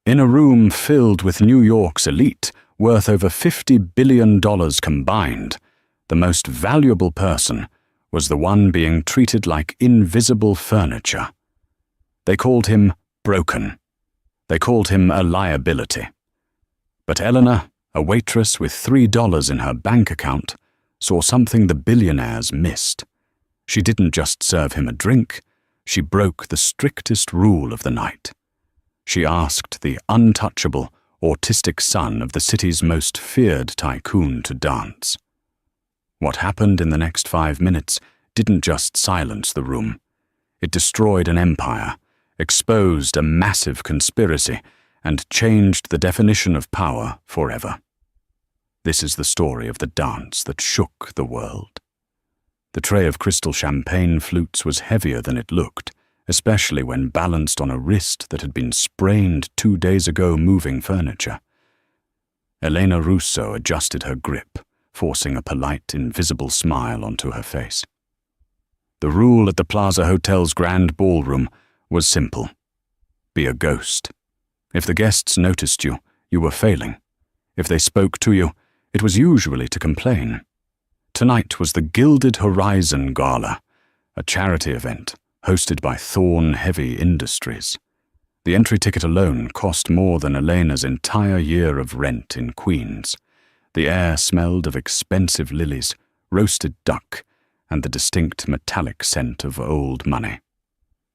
In a room filled with New York's elite, worth over $50 billion combined, the most valuable person was the one being treated like invisible furniture. They called him broken. They called him a liability. But Eleanor, a waitress with $3 in her bank account, saw something the billionaires missed. She didn't just serve him a drink, she broke the strictest rule of the night. She asked the untouchable, autistic son of the city's most feared tycoon to dance. What happened in the next 5 minutes didn't just silence the room. It destroyed an empire, exposed a massive conspiracy, and changed the definition of power forever. This is the story of the dance that shook the world. The tray of crystal champagne flutes was heavier than it looked, especially when balanced on a wrist that had been sprained 2 days ago moving furniture. Elena Russo adjusted her grip, forcing a polite, invisible smile onto her face. The rule at the Plaza Hotel's grand ballroom was simple. Be a ghost. If the guests noticed you, you were failing. If they spoke to you, it was usually to complain. Tonight was the Gilded Horizon Gala, a charity event hosted by Thorn Heavy Industries. The entry ticket alone cost more than Elena's entire year of rent in Queens. The air smelled of expensive lilies, roasted duck, and the distinct metallic scent of old money.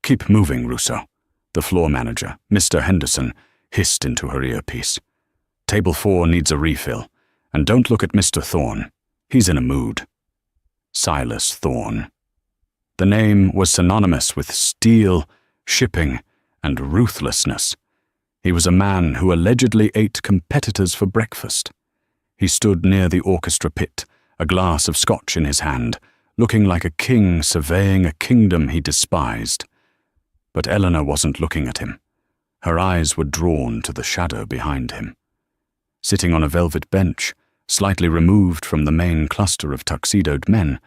"Keep moving, Russo," the floor manager, Mr. Henderson, hissed into her earpiece. "Table 4 needs a refill, and don't look at Mr. Thorne. He's in a mood." Silas Thorne. The name was synonymous with steel, shipping, and ruthlessness. He was a man who allegedly ate competitors for breakfast. He stood near the orchestra pit, a glass of scotch in his hand, looking like a king surveying a kingdom he despised. But Eleanor wasn't looking at him. Her eyes were drawn to the shadow behind him. Sitting on a velvet bench, slightly removed from the main cluster of tuxedoed men,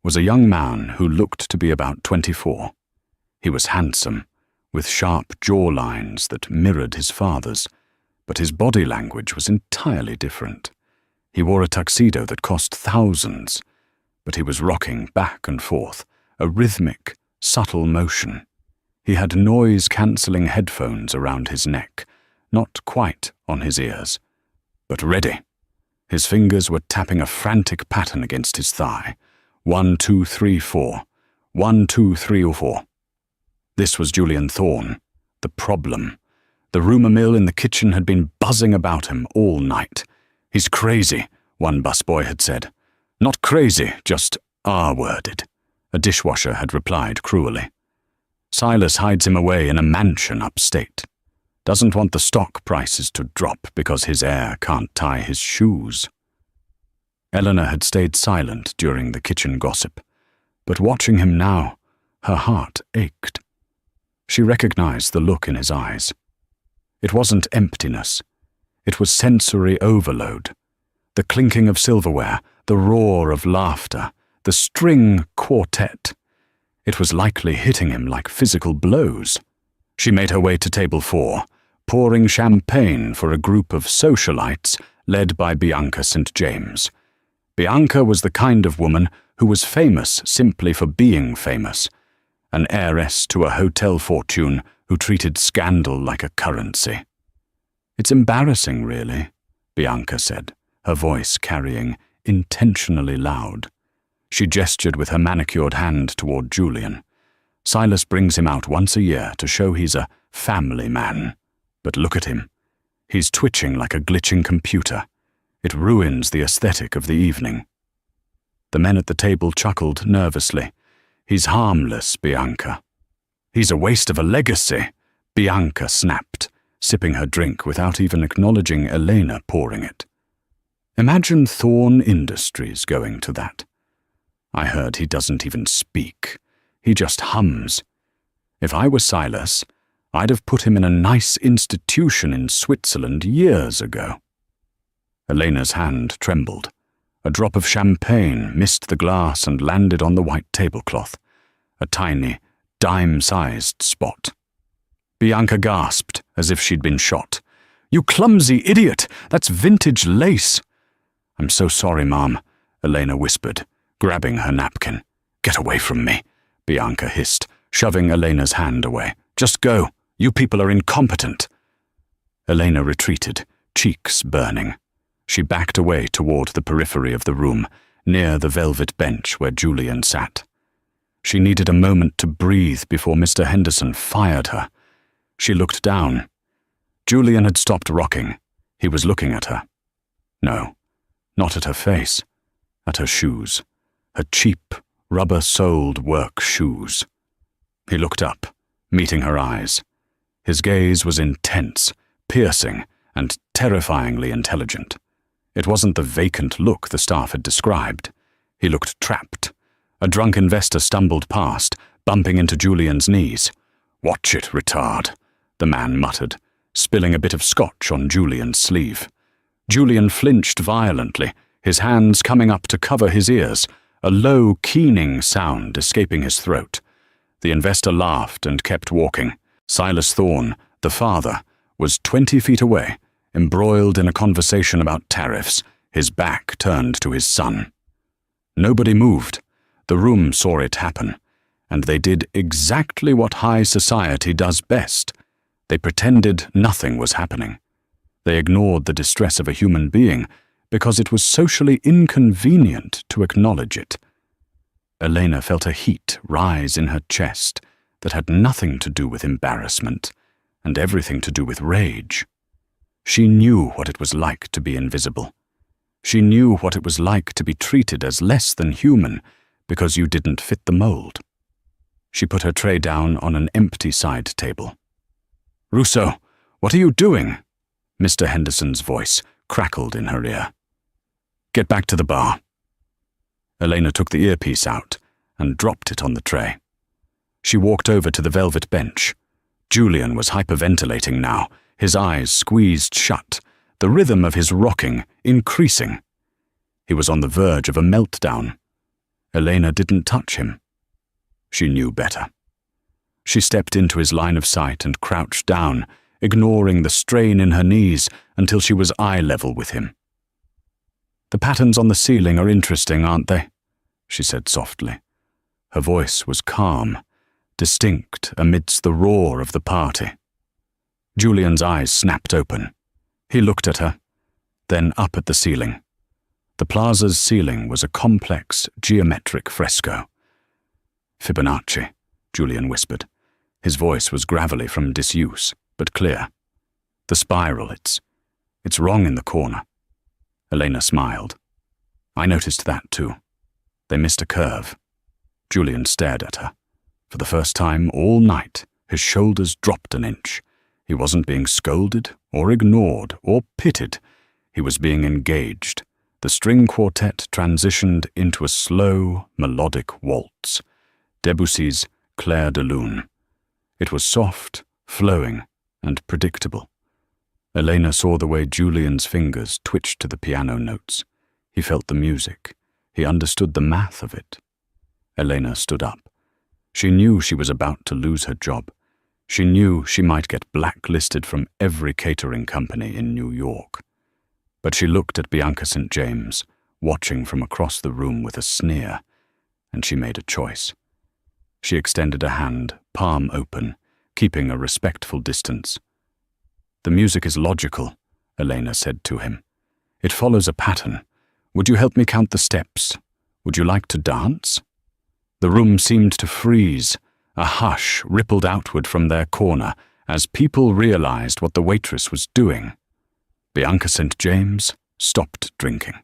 was a young man who looked to be about 24. He was handsome, with sharp jawlines that mirrored his father's, but his body language was entirely different. He wore a tuxedo that cost thousands, but he was rocking back and forth, a rhythmic, subtle motion. He had noise-cancelling headphones around his neck, not quite on his ears, but ready. His fingers were tapping a frantic pattern against his thigh. 1, 2, 3, 4. 1, 2, 3, 4. This was Julian Thorne, the problem. The rumour mill in the kitchen had been buzzing about him all night. "He's crazy," one busboy had said. "Not crazy, just R-worded," a dishwasher had replied cruelly. "Silas hides him away in a mansion upstate. Doesn't want the stock prices to drop because his heir can't tie his shoes." Eleanor had stayed silent during the kitchen gossip, but watching him now, her heart ached. She recognized the look in his eyes. It wasn't emptiness. It was sensory overload. The clinking of silverware, the roar of laughter, the string quartet. It was likely hitting him like physical blows. She made her way to table 4, pouring champagne for a group of socialites led by Bianca St. James. Bianca was the kind of woman who was famous simply for being famous, an heiress to a hotel fortune who treated scandal like a currency. "It's embarrassing, really," Bianca said, her voice carrying intentionally loud. She gestured with her manicured hand toward Julian. "Silas brings him out once a year to show he's a family man. But look at him. He's twitching like a glitching computer. It ruins the aesthetic of the evening." The men at the table chuckled nervously. "He's harmless, Bianca." "He's a waste of a legacy," Bianca snapped, sipping her drink without even acknowledging Elena pouring it. "Imagine Thorn Industries going to that. I heard he doesn't even speak. He just hums. If I were Silas, I'd have put him in a nice institution in Switzerland years ago." Elena's hand trembled. A drop of champagne missed the glass and landed on the white tablecloth, a tiny, dime-sized spot. Bianca gasped, as if she'd been shot. "You clumsy idiot! That's vintage lace!" "I'm so sorry, Mom," Elena whispered, grabbing her napkin. "Get away from me," Bianca hissed, shoving Elena's hand away. "Just go. You people are incompetent." Elena retreated, cheeks burning. She backed away toward the periphery of the room, near the velvet bench where Julian sat. She needed a moment to breathe before Mr. Henderson fired her. She looked down. Julian had stopped rocking. He was looking at her. No, not at her face, at her shoes, her cheap, rubber-soled work shoes. He looked up, meeting her eyes. His gaze was intense, piercing, and terrifyingly intelligent. It wasn't the vacant look the staff had described. He looked trapped. A drunk investor stumbled past, bumping into Julian's knees. "Watch it, retard," the man muttered, spilling a bit of scotch on Julian's sleeve. Julian flinched violently, his hands coming up to cover his ears, a low, keening sound escaping his throat. The investor laughed and kept walking. Silas Thorne, the father, was 20 feet away, embroiled in a conversation about tariffs, his back turned to his son. Nobody moved. The room saw it happen, and they did exactly what high society does best. They pretended nothing was happening. They ignored the distress of a human being because it was socially inconvenient to acknowledge it. Elena felt a heat rise in her chest that had nothing to do with embarrassment and everything to do with rage. She knew what it was like to be invisible. She knew what it was like to be treated as less than human because you didn't fit the mold. She put her tray down on an empty side table. "Russo, what are you doing?" Mr. Henderson's voice crackled in her ear. "Get back to the bar." Elena took the earpiece out and dropped it on the tray. She walked over to the velvet bench. Julian was hyperventilating now, his eyes squeezed shut, the rhythm of his rocking increasing. He was on the verge of a meltdown. Elena didn't touch him. She knew better. She stepped into his line of sight and crouched down, ignoring the strain in her knees until she was eye level with him. "The patterns on the ceiling are interesting, aren't they?" she said softly. Her voice was calm, distinct amidst the roar of the party. Julian's eyes snapped open. He looked at her, then up at the ceiling. The plaza's ceiling was a complex, geometric fresco. "Fibonacci," Julian whispered. His voice was gravelly from disuse, but clear. "The spiral, it's wrong in the corner." Elena smiled. "I noticed that too. They missed a curve." Julian stared at her. For the first time all night, his shoulders dropped an inch. He wasn't being scolded or ignored or pitied. He was being engaged. The string quartet transitioned into a slow, melodic waltz. Debussy's Clair de Lune. It was soft, flowing, and predictable. Elena saw the way Julian's fingers twitched to the piano notes. He felt the music. He understood the math of it. Elena stood up. She knew she was about to lose her job. She knew she might get blacklisted from every catering company in New York. But she looked at Bianca St. James, watching from across the room with a sneer, and she made a choice. She extended a hand, palm open, keeping a respectful distance. "The music is logical," Elena said to him. "It follows a pattern. Would you help me count the steps? Would you like to dance?" The room seemed to freeze. A hush rippled outward from their corner as people realized what the waitress was doing. Bianca St. James stopped drinking.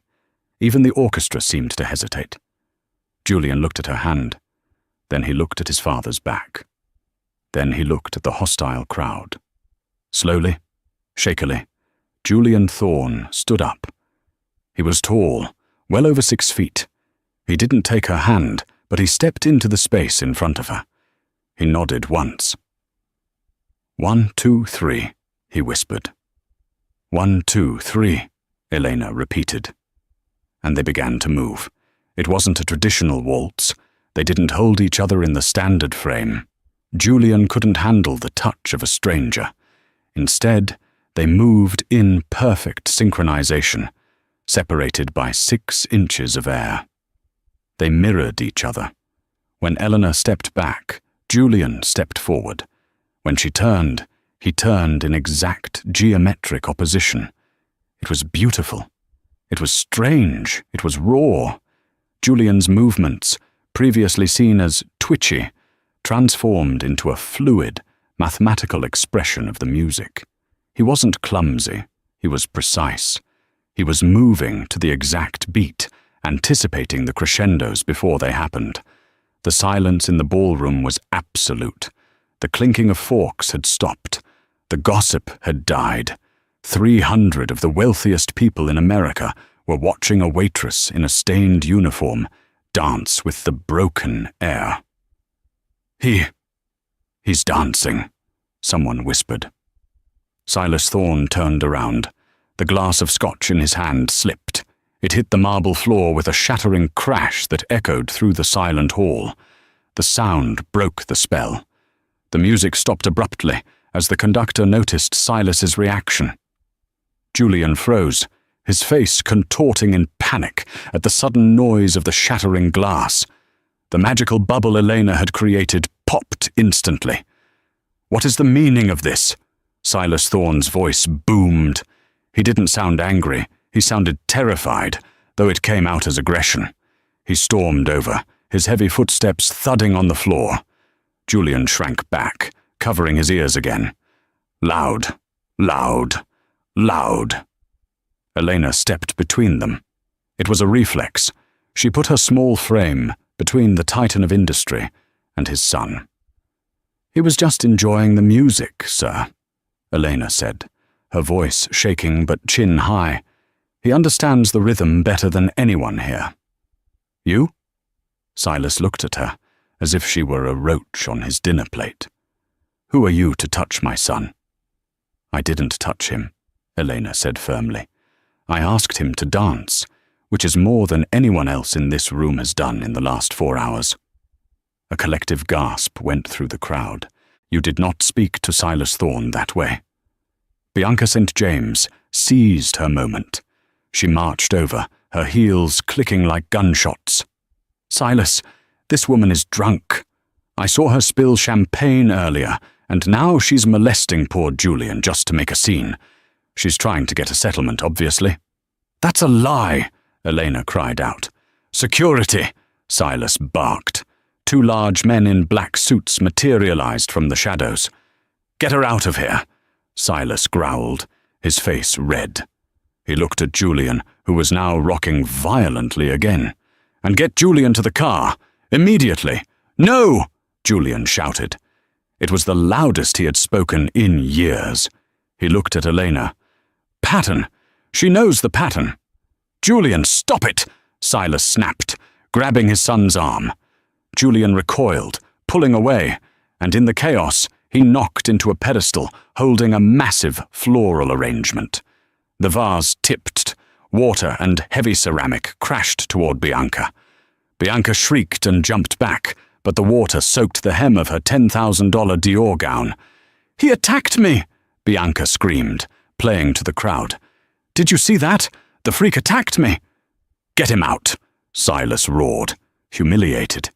Even the orchestra seemed to hesitate. Julian looked at her hand. Then he looked at his father's back. Then he looked at the hostile crowd. Slowly, shakily, Julian Thorne stood up. He was tall, well over 6 feet. He didn't take her hand, but he stepped into the space in front of her. He nodded once. 1, 2, 3, he whispered. 1, 2, 3, Elena repeated. And they began to move. It wasn't a traditional waltz. They didn't hold each other in the standard frame. Julian couldn't handle the touch of a stranger. Instead, they moved in perfect synchronization, separated by 6 inches of air. They mirrored each other. When Eleanor stepped back, Julian stepped forward. When she turned, he turned in exact geometric opposition. It was beautiful. It was strange. It was raw. Julian's movements, previously seen as twitchy, transformed into a fluid, mathematical expression of the music. He wasn't clumsy. He was precise. He was moving to the exact beat, anticipating the crescendos before they happened. The silence in the ballroom was absolute. The clinking of forks had stopped. The gossip had died. 300 of the wealthiest people in America were watching a waitress in a stained uniform dance with the broken air. He's dancing," someone whispered. Silas Thorne turned around. The glass of scotch in his hand slipped. It hit the marble floor with a shattering crash that echoed through the silent hall. The sound broke the spell. The music stopped abruptly as the conductor noticed Silas's reaction. Julian froze, his face contorting in panic at the sudden noise of the shattering glass. The magical bubble Elena had created popped instantly. "What is the meaning of this?" Silas Thorne's voice boomed. He didn't sound angry. He sounded terrified, though it came out as aggression. He stormed over, his heavy footsteps thudding on the floor. Julian shrank back, covering his ears again. Loud, loud, loud. Elena stepped between them. It was a reflex. She put her small frame between the titan of industry and his son. "He was just enjoying the music, sir," Elena said, her voice shaking but chin high. "He understands the rhythm better than anyone here." "You?" Silas looked at her, as if she were a roach on his dinner plate. "Who are you to touch my son?" "I didn't touch him," Elena said firmly. "I asked him to dance, which is more than anyone else in this room has done in the last 4 hours." A collective gasp went through the crowd. You did not speak to Silas Thorne that way. Bianca St. James seized her moment. She marched over, her heels clicking like gunshots. "Silas, this woman is drunk. I saw her spill champagne earlier, and now she's molesting poor Julian just to make a scene. She's trying to get a settlement, obviously." "That's a lie," Elena cried out. "Security," Silas barked. 2 large men in black suits materialized from the shadows. "Get her out of here," Silas growled, his face red. He looked at Julian, who was now rocking violently again. "And get Julian to the car, immediately." "No!" Julian shouted. It was the loudest he had spoken in years. He looked at Elena. "Pattern. She knows the pattern." "Julian, stop it!" Silas snapped, grabbing his son's arm. Julian recoiled, pulling away, and in the chaos, he knocked into a pedestal holding a massive floral arrangement. The vase tipped. Water and heavy ceramic crashed toward Bianca. Bianca shrieked and jumped back, but the water soaked the hem of her $10,000 Dior gown. "He attacked me!" Bianca screamed, playing to the crowd. "Did you see that? The freak attacked me!" "Get him out!" Silas roared, humiliated.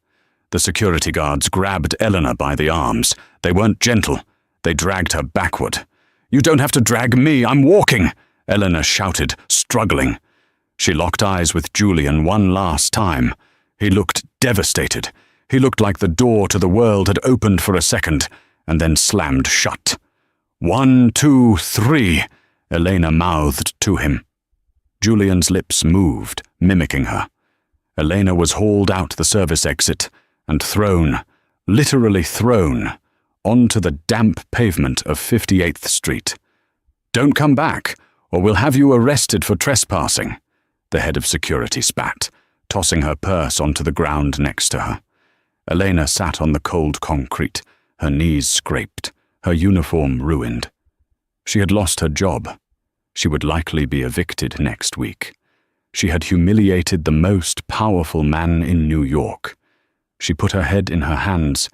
The security guards grabbed Eleanor by the arms. They weren't gentle. They dragged her backward. "You don't have to drag me, I'm walking!" Eleanor shouted, struggling. She locked eyes with Julian one last time. He looked devastated. He looked like the door to the world had opened for a second, and then slammed shut. "1, 2, 3, Elena mouthed to him. Julian's lips moved, mimicking her. Elena was hauled out the service exit and thrown, literally thrown, onto the damp pavement of 58th Street. "Don't come back, or we'll have you arrested for trespassing," the head of security spat, tossing her purse onto the ground next to her. Elena sat on the cold concrete, her knees scraped, her uniform ruined. She had lost her job. She would likely be evicted next week. She had humiliated the most powerful man in New York. She put her head in her hands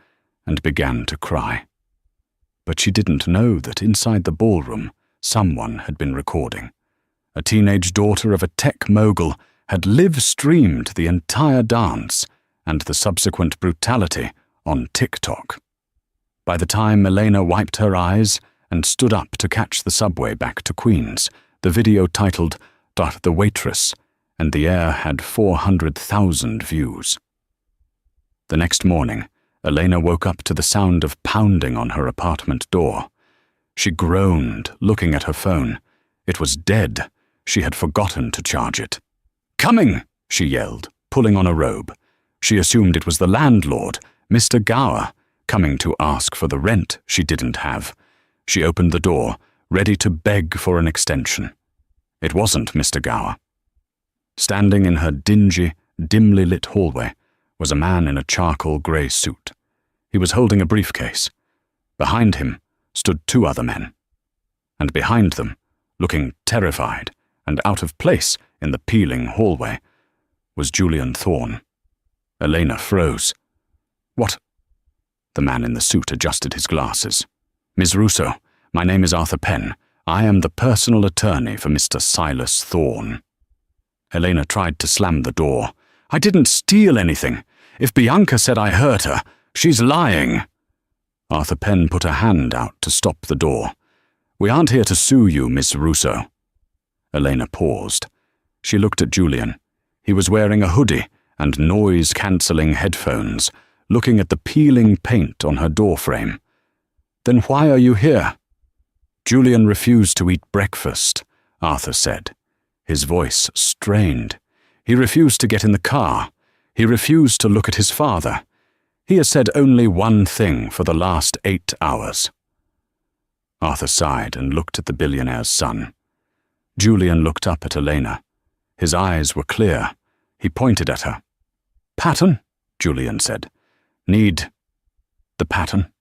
and began to cry. But she didn't know that inside the ballroom, someone had been recording. A teenage daughter of a tech mogul had live-streamed the entire dance and the subsequent brutality on TikTok. By the time Elena wiped her eyes and stood up to catch the subway back to Queens, the video titled "The Waitress" and the air had 400,000 views. The next morning, Elena woke up to the sound of pounding on her apartment door. She groaned, looking at her phone. It was dead. She had forgotten to charge it. "Coming!" she yelled, pulling on a robe. She assumed it was the landlord, Mr. Gower, coming to ask for the rent she didn't have. She opened the door, ready to beg for an extension. It wasn't Mr. Gower. Standing in her dingy, dimly lit hallway was a man in a charcoal grey suit. He was holding a briefcase. Behind him stood two other men. And behind them, looking terrified and out of place in the peeling hallway, was Julian Thorne. Elena froze. "What?" The man in the suit adjusted his glasses. "Ms. Russo, my name is Arthur Penn. I am the personal attorney for Mr. Silas Thorne." Elena tried to slam the door. "I didn't steal anything. If Bianca said I hurt her, she's lying." Arthur Penn put a hand out to stop the door. "We aren't here to sue you, Miss Russo." Elena paused. She looked at Julian. He was wearing a hoodie and noise-cancelling headphones, looking at the peeling paint on her doorframe. "Then why are you here?" "Julian refused to eat breakfast," Arthur said. His voice strained. "He refused to get in the car. He refused to look at his father. He has said only one thing for the last 8 hours." Arthur sighed and looked at the billionaire's son. Julian looked up at Elena. His eyes were clear. He pointed at her. "Pattern?" Julian said. "Need the pattern?"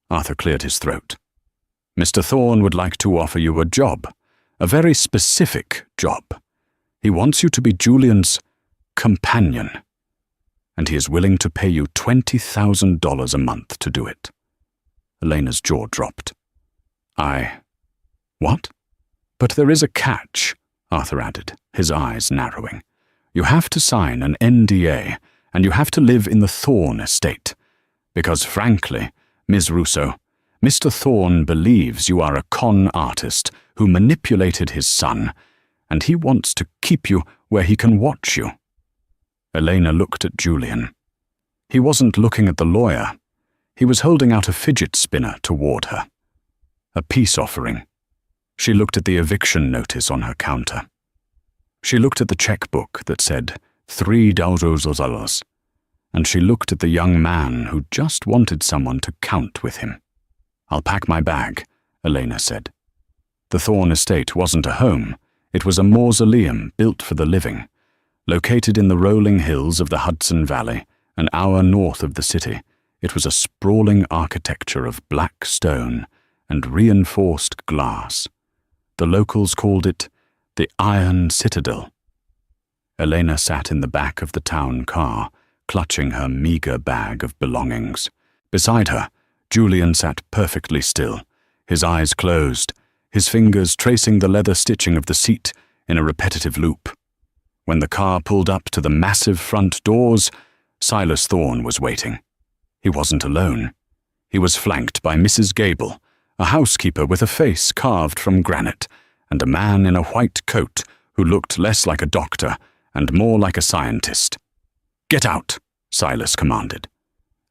Arthur cleared his throat. "Mr. Thorne would like to offer you a job, a very specific job. He wants you to be Julian's companion, and he is willing to pay you $20,000 a month to do it." Elena's jaw dropped. What? "But there is a catch," Arthur added, his eyes narrowing. "You have to sign an NDA, and you have to live in the Thorne estate. Because frankly, Ms. Russo, Mr. Thorne believes you are a con artist who manipulated his son, and he wants to keep you where he can watch you." Elena looked at Julian. He wasn't looking at the lawyer. He was holding out a fidget spinner toward her. A peace offering. She looked at the eviction notice on her counter. She looked at the checkbook that said $3,000, and she looked at the young man who just wanted someone to count with him. "I'll pack my bag," Elena said. The Thorne estate wasn't a home. It was a mausoleum built for the living. Located in the rolling hills of the Hudson Valley, an hour north of the city, it was a sprawling architecture of black stone and reinforced glass. The locals called it the Iron Citadel. Elena sat in the back of the town car, clutching her meager bag of belongings. Beside her, Julian sat perfectly still, his eyes closed, his fingers tracing the leather stitching of the seat in a repetitive loop. When the car pulled up to the massive front doors, Silas Thorne was waiting. He wasn't alone. He was flanked by Mrs. Gable, a housekeeper with a face carved from granite, and a man in a white coat who looked less like a doctor and more like a scientist. "Get out," Silas commanded.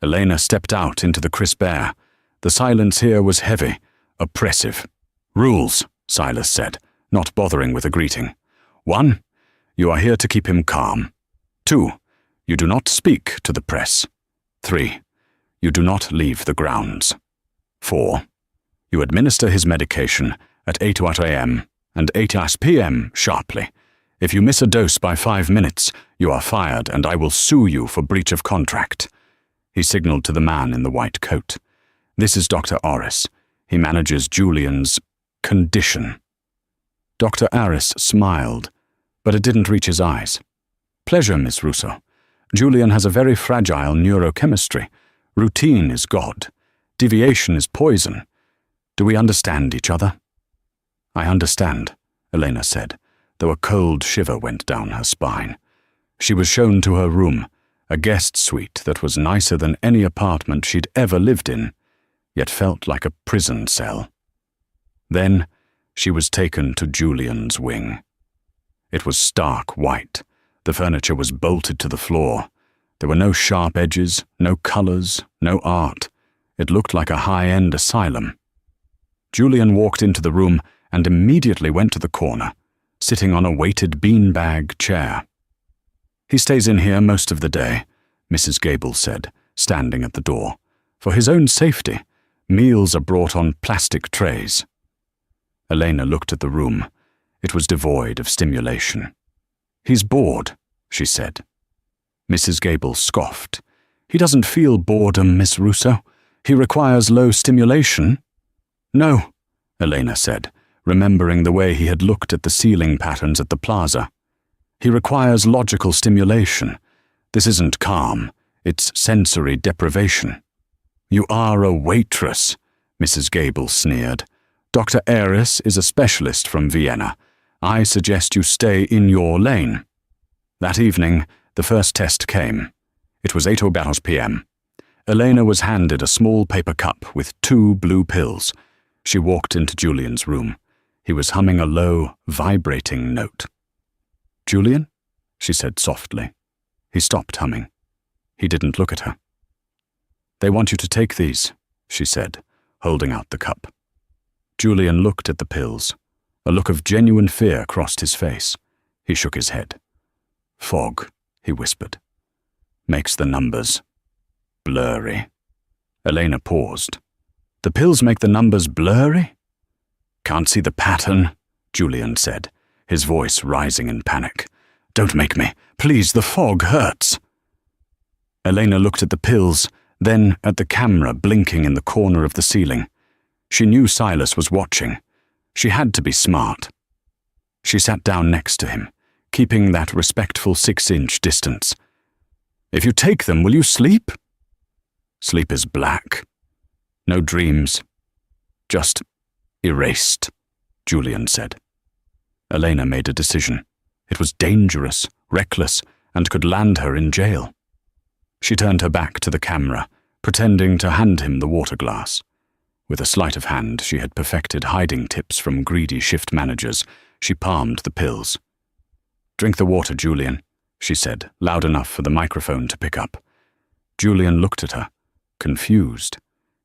Elena stepped out into the crisp air. The silence here was heavy, oppressive. "Rules," Silas said, not bothering with a greeting. 1, you are here to keep him calm. 2, you do not speak to the press. 3, you do not leave the grounds. 4, you administer his medication at 8 a.m. and 8 p.m. sharply. If you miss a dose by 5 minutes, you are fired and I will sue you for breach of contract. He signaled to the man in the white coat. "This is Dr. Orris. He manages Julian's condition." Dr. Orris smiled, but it didn't reach his eyes. "Pleasure, Miss Russo. Julian has a very fragile neurochemistry. Routine is God. Deviation is poison. Do we understand each other?" "I understand," Elena said, though a cold shiver went down her spine. She was shown to her room, a guest suite that was nicer than any apartment she'd ever lived in, yet felt like a prison cell. Then she was taken to Julian's wing. It was stark white. The furniture was bolted to the floor. There were no sharp edges, no colors, no art. It looked like a high-end asylum. Julian walked into the room and immediately went to the corner, sitting on a weighted beanbag chair. "He stays in here most of the day," Mrs. Gable said, standing at the door. "For his own safety, meals are brought on plastic trays." Elena looked at the room. It was devoid of stimulation. "He's bored," she said. Mrs. Gable scoffed. "He doesn't feel boredom, Miss Russo. He requires low stimulation." "No," Elena said, remembering the way he had looked at the ceiling patterns at the plaza. "He requires logical stimulation. This isn't calm. It's sensory deprivation." "You are a waitress," Mrs. Gable sneered. "Dr. Aris is a specialist from Vienna. I suggest you stay in your lane." That evening, the first test came. It was 8:00 p.m. Elena was handed a small paper cup with 2 blue pills. She walked into Julian's room. He was humming a low, vibrating note. "Julian?" she said softly. He stopped humming. He didn't look at her. "They want you to take these," she said, holding out the cup. Julian looked at the pills. A look of genuine fear crossed his face. He shook his head. "Fog," he whispered. "Makes the numbers blurry." Elena paused. "The pills make the numbers blurry?" "Can't see the pattern," Julian said, his voice rising in panic. "Don't make me. Please, the fog hurts." Elena looked at the pills, then at the camera blinking in the corner of the ceiling. She knew Silas was watching. She had to be smart. She sat down next to him, keeping that respectful 6-inch distance. "If you take them, will you sleep?" "Sleep is black. No dreams. Just erased," Julian said. Elena made a decision. It was dangerous, reckless, and could land her in jail. She turned her back to the camera, pretending to hand him the water glass. With a sleight of hand, she had perfected hiding tips from greedy shift managers. She palmed the pills. "Drink the water, Julian," she said, loud enough for the microphone to pick up. Julian looked at her, confused.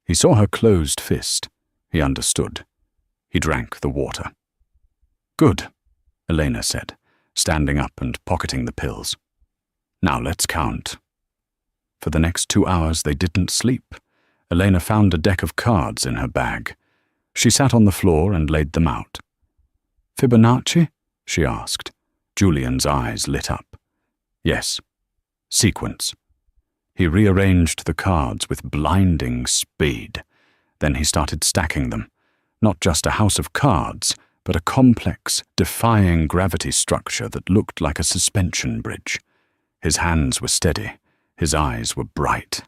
He saw her closed fist. He understood. He drank the water. "Good," Elena said, standing up and pocketing the pills. "Now let's count." For the next 2 hours they didn't sleep. Elena found a deck of cards in her bag. She sat on the floor and laid them out. "Fibonacci?" she asked. Julian's eyes lit up. "Yes. Sequence." He rearranged the cards with blinding speed. Then he started stacking them. Not just a house of cards, but a complex, defying gravity structure that looked like a suspension bridge. His hands were steady. His eyes were bright.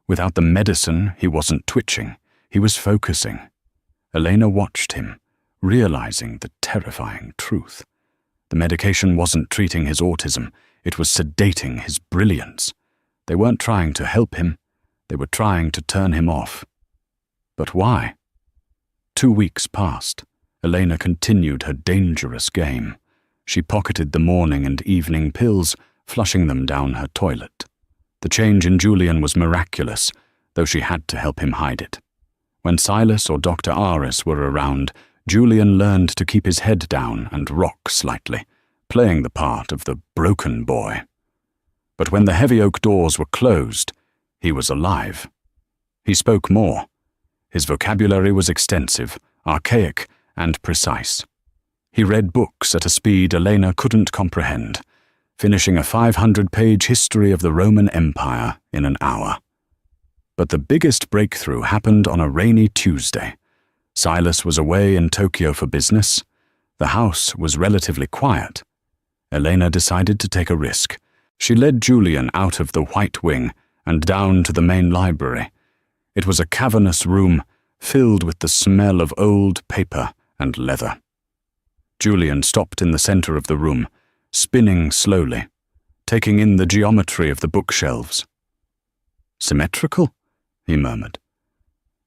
Without the medicine, he wasn't twitching. He was focusing. Elena watched him, realizing the terrifying truth. The medication wasn't treating his autism. It was sedating his brilliance. They weren't trying to help him. They were trying to turn him off. But why? 2 weeks passed. Elena continued her dangerous game. She pocketed the morning and evening pills, flushing them down her toilet. The change in Julian was miraculous, though she had to help him hide it. When Silas or Dr. Aris were around, Julian learned to keep his head down and rock slightly, playing the part of the broken boy. But when the heavy oak doors were closed, he was alive. He spoke more. His vocabulary was extensive, archaic, and precise. He read books at a speed Elena couldn't comprehend, finishing a 500-page history of the Roman Empire in an hour. But the biggest breakthrough happened on a rainy Tuesday. Silas was away in Tokyo for business. The house was relatively quiet. Elena decided to take a risk. She led Julian out of the White Wing and down to the main library. It was a cavernous room filled with the smell of old paper and leather. Julian stopped in the center of the room, spinning slowly, taking in the geometry of the bookshelves. "Symmetrical?" he murmured.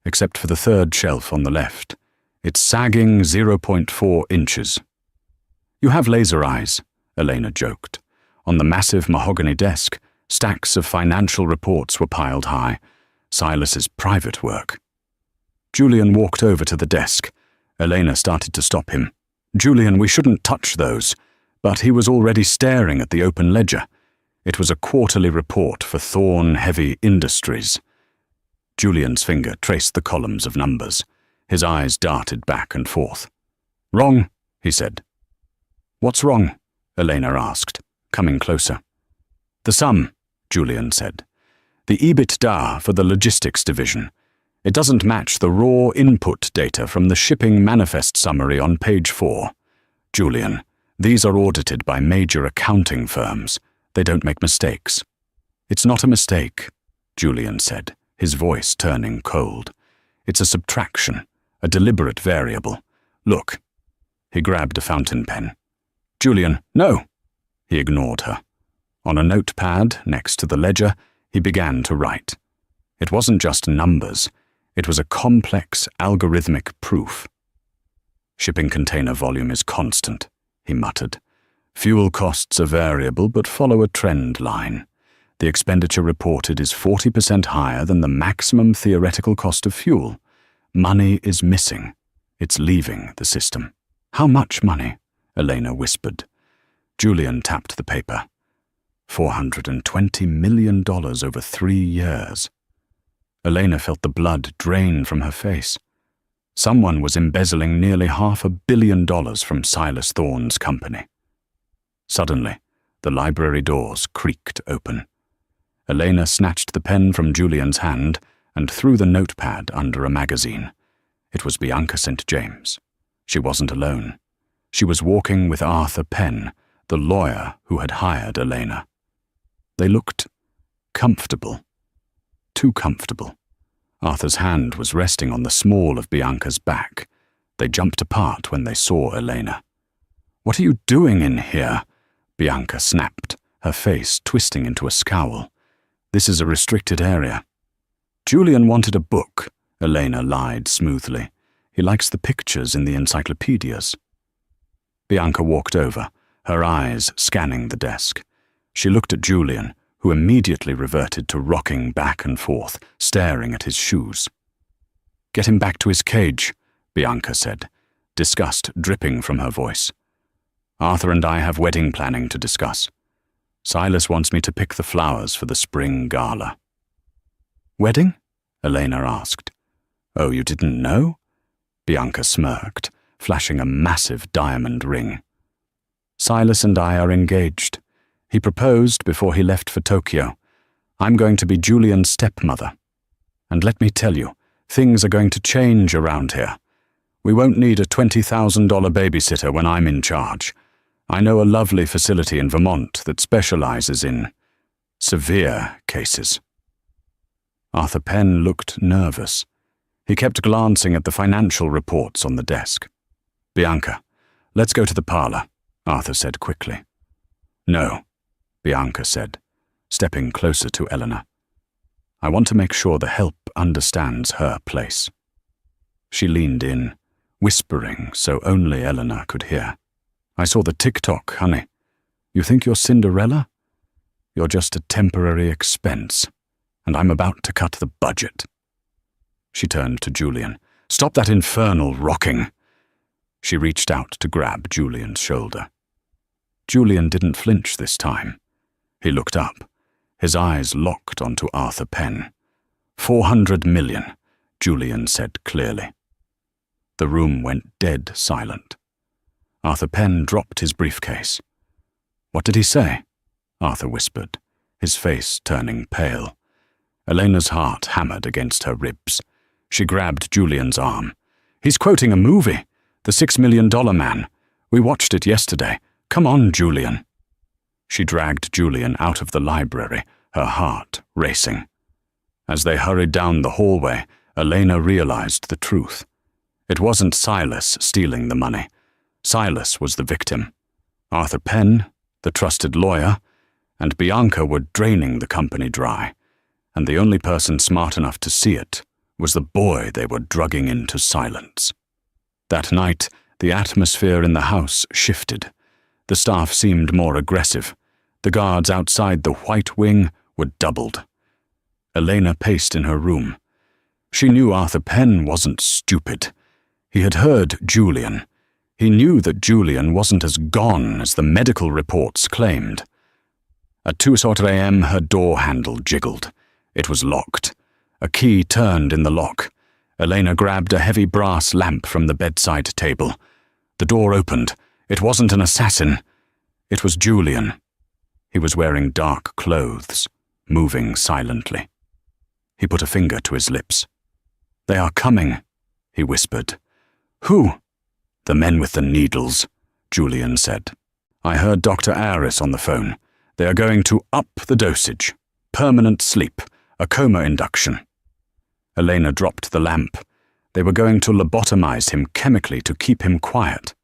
Except for the third shelf on the left. It's sagging 0.4 inches. "You have laser eyes," Elena joked. On the massive mahogany desk, stacks of financial reports were piled high, Silas's private work. Julian walked over to the desk. Elena started to stop him. "Julian, we shouldn't touch those." But he was already staring at the open ledger. It was a quarterly report for Thorn Heavy Industries. Julian's finger traced the columns of numbers. His eyes darted back and forth. "Wrong," he said. "What's wrong?" Elena asked, coming closer. "The sum," Julian said. "The EBITDA for the logistics division. It doesn't match the raw input data from the shipping manifest summary on page 4. Julian, these are audited by major accounting firms. They don't make mistakes." "It's not a mistake," Julian said, his voice turning cold. "It's a subtraction, a deliberate variable. Look." He grabbed a fountain pen. "Julian, no!" He ignored her. On a notepad next to the ledger, he began to write. It wasn't just numbers. It was a complex, algorithmic proof. "Shipping container volume is constant," he muttered. "Fuel costs are variable but follow a trend line. The expenditure reported is 40% higher than the maximum theoretical cost of fuel. Money is missing. It's leaving the system." "How much money?" Elena whispered. Julian tapped the paper. $420 million over 3 years. Elena felt the blood drain from her face. Someone was embezzling nearly $500 million from Silas Thorne's company. Suddenly, the library doors creaked open. Elena snatched the pen from Julian's hand and threw the notepad under a magazine. It was Bianca St. James. She wasn't alone. She was walking with Arthur Penn, the lawyer who had hired Elena. They looked comfortable. Too comfortable. Arthur's hand was resting on the small of Bianca's back. They jumped apart when they saw Elena. "What are you doing in here?" Bianca snapped, her face twisting into a scowl. "This is a restricted area." "Julian wanted a book," Elena lied smoothly. "He likes the pictures in the encyclopedias." Bianca walked over, her eyes scanning the desk. She looked at Julian, who immediately reverted to rocking back and forth, staring at his shoes. "Get him back to his cage," Bianca said, disgust dripping from her voice. "Arthur and I have wedding planning to discuss. Silas wants me to pick the flowers for the spring gala." "Wedding?" Elena asked. "Oh, you didn't know?" Bianca smirked, flashing a massive diamond ring. "Silas and I are engaged. He proposed before he left for Tokyo. I'm going to be Julian's stepmother. And let me tell you, things are going to change around here. We won't need a $20,000 babysitter when I'm in charge. I know a lovely facility in Vermont that specializes in severe cases." Arthur Penn looked nervous. He kept glancing at the financial reports on the desk. "Bianca, let's go to the parlor," Arthur said quickly. "No," Bianca said, stepping closer to Eleanor. "I want to make sure the help understands her place." She leaned in, whispering so only Eleanor could hear. "I saw the TikTok, honey. You think you're Cinderella? You're just a temporary expense, and I'm about to cut the budget." She turned to Julian. "Stop that infernal rocking." She reached out to grab Julian's shoulder. Julian didn't flinch this time. He looked up, his eyes locked onto Arthur Penn. $400 million, Julian said clearly. The room went dead silent. Arthur Penn dropped his briefcase. "What did he say?" Arthur whispered, his face turning pale. Elena's heart hammered against her ribs. She grabbed Julian's arm. "He's quoting a movie, The $6 Million Man. We watched it yesterday. Come on, Julian." She dragged Julian out of the library, her heart racing. As they hurried down the hallway, Elena realized the truth. It wasn't Silas stealing the money. Silas was the victim. Arthur Penn, the trusted lawyer, and Bianca were draining the company dry, and the only person smart enough to see it was the boy they were drugging into silence. That night, the atmosphere in the house shifted. The staff seemed more aggressive. The guards outside the White Wing were doubled. Elena paced in her room. She knew Arthur Penn wasn't stupid. He had heard Julian. He knew that Julian wasn't as gone as the medical reports claimed. At 2:15 a.m., her door handle jiggled. It was locked. A key turned in the lock. Elena grabbed a heavy brass lamp from the bedside table. The door opened. It wasn't an assassin. It was Julian. He was wearing dark clothes, moving silently. He put a finger to his lips. "They are coming," he whispered. "Who?" "The men with the needles," Julian said. "I heard Dr. Aris on the phone. They are going to up the dosage. Permanent sleep, a coma induction." Elena dropped the lamp. They were going to lobotomize him chemically to keep him quiet.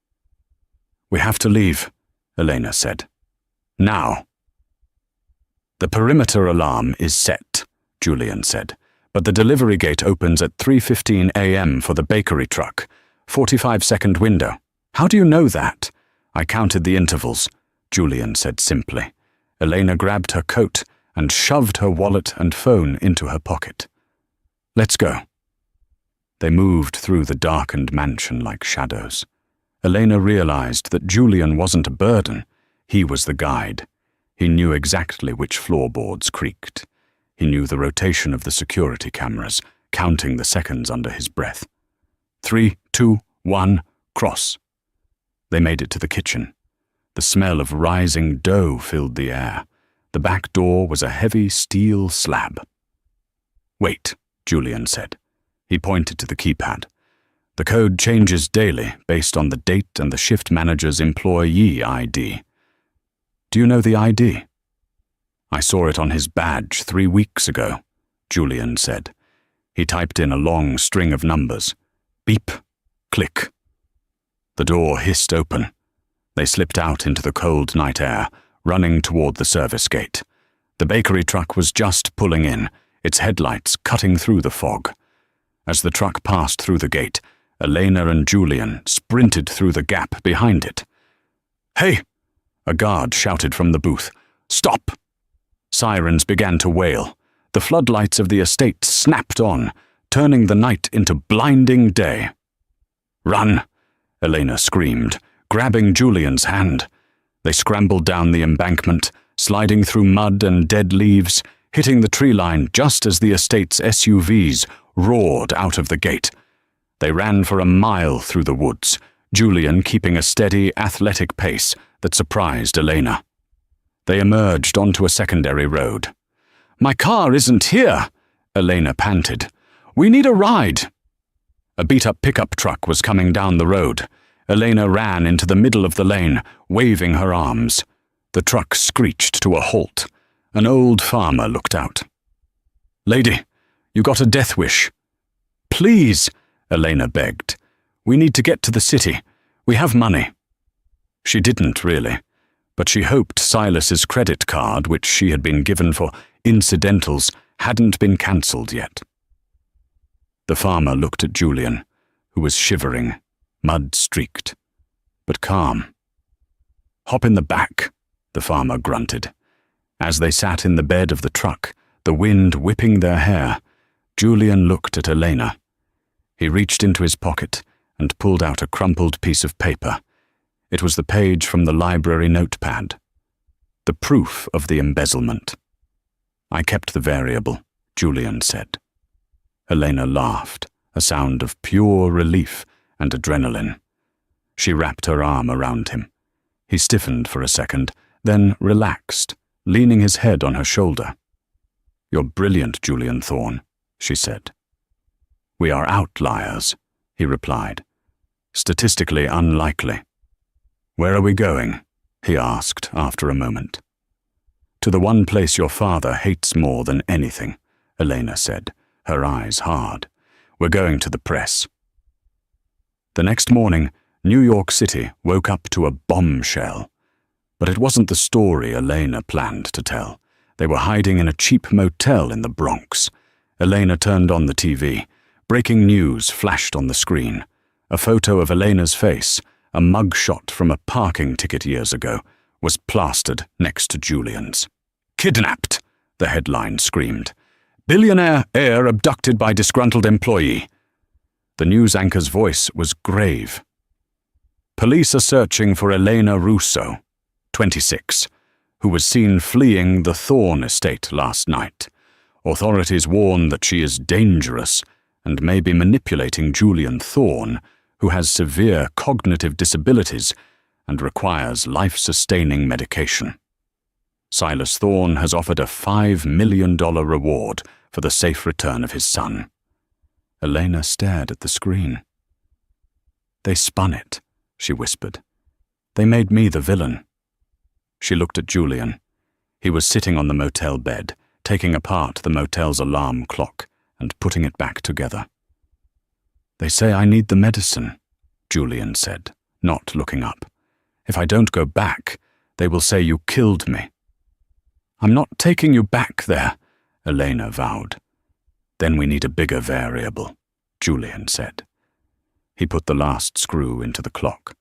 "We have to leave," Elena said. "Now." "The perimeter alarm is set," Julian said, "but the delivery gate opens at 3:15 a.m. for the bakery truck. 45-second window." "How do you know that?" "I counted the intervals," Julian said simply. Elena grabbed her coat and shoved her wallet and phone into her pocket. "Let's go." They moved through the darkened mansion like shadows. Elena realized that Julian wasn't a burden. He was the guide. He knew exactly which floorboards creaked. He knew the rotation of the security cameras, counting the seconds under his breath. 3, 2, 1, cross. They made it to the kitchen. The smell of rising dough filled the air. The back door was a heavy steel slab. "Wait," Julian said. He pointed to the keypad. "The code changes daily based on the date and the shift manager's employee ID. Do you know the ID?" "I saw it on his badge 3 weeks ago," Julian said. He typed in a long string of numbers. Beep, click. The door hissed open. They slipped out into the cold night air, running toward the service gate. The bakery truck was just pulling in, its headlights cutting through the fog. As the truck passed through the gate, Elena and Julian sprinted through the gap behind it. "Hey!" A guard shouted from the booth. "Stop!" Sirens began to wail. The floodlights of the estate snapped on, turning the night into blinding day. "Run!" Elena screamed, grabbing Julian's hand. They scrambled down the embankment, sliding through mud and dead leaves, hitting the tree line just as the estate's SUVs roared out of the gate. They ran for a mile through the woods, Julian keeping a steady, athletic pace that surprised Elena. They emerged onto a secondary road. "My car isn't here," Elena panted. "We need a ride." A beat-up pickup truck was coming down the road. Elena ran into the middle of the lane, waving her arms. The truck screeched to a halt. An old farmer looked out. "Lady, you got a death wish." "Please," Elena begged. "We need to get to the city. We have money." She didn't really, but she hoped Silas's credit card, which she had been given for incidentals, hadn't been cancelled yet. The farmer looked at Julian, who was shivering, mud-streaked, but calm. "Hop in the back," the farmer grunted. As they sat in the bed of the truck, the wind whipping their hair, Julian looked at Elena. He reached into his pocket and pulled out a crumpled piece of paper. It was the page from the library notepad. The proof of the embezzlement. "I kept the variable," Julian said. Elena laughed, a sound of pure relief and adrenaline. She wrapped her arm around him. He stiffened for a second, then relaxed, leaning his head on her shoulder. "You're brilliant, Julian Thorne," she said. "We are outliers," he replied. "Statistically unlikely." "Where are we going?" he asked after a moment. "To the one place your father hates more than anything, Elena said, her eyes hard. "We're going to the press." The next morning, New York City woke up to a bombshell. But it wasn't the story Elena planned to tell. They were hiding in a cheap motel in the Bronx. Elena turned on the TV. Breaking news flashed on the screen. A photo of Elena's face, a mugshot from a parking ticket years ago, was plastered next to Julian's. "Kidnapped," the headline screamed. "Billionaire heir abducted by disgruntled employee." The news anchor's voice was grave. "Police are searching for Elena Russo, 26, who was seen fleeing the Thorne estate last night. Authorities warn that she is dangerous and may be manipulating Julian Thorne, who has severe cognitive disabilities and requires life-sustaining medication. Silas Thorne has offered a $5 million reward for the safe return of his son." Elena stared at the screen. "They spun it," she whispered. "They made me the villain." She looked at Julian. He was sitting on the motel bed, taking apart the motel's alarm clock and putting it back together. "They say I need the medicine," Julian said, not looking up. "If I don't go back, they will say you killed me." "I'm not taking you back there," Elena vowed. "Then we need a bigger variable," Julian said. He put the last screw into the clock.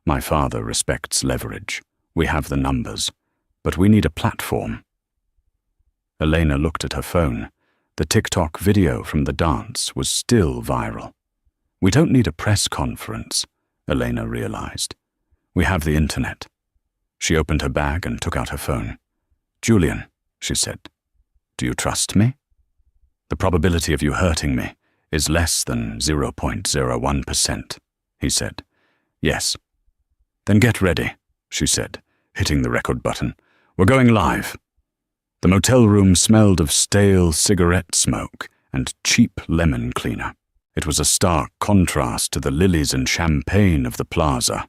"My father respects leverage. We have the numbers, but we need a platform." Elena looked at her phone. The TikTok video from the dance was still viral. "We don't need a press conference," Elena realized. "We have the internet." She opened her bag and took out her phone. "Julian," she said, "do you trust me? The probability of you hurting me is less than 0.01%, he said. "Yes." "Then get ready," she said, hitting the record button. "We're going live." The motel room smelled of stale cigarette smoke and cheap lemon cleaner. It was a stark contrast to the lilies and champagne of the plaza.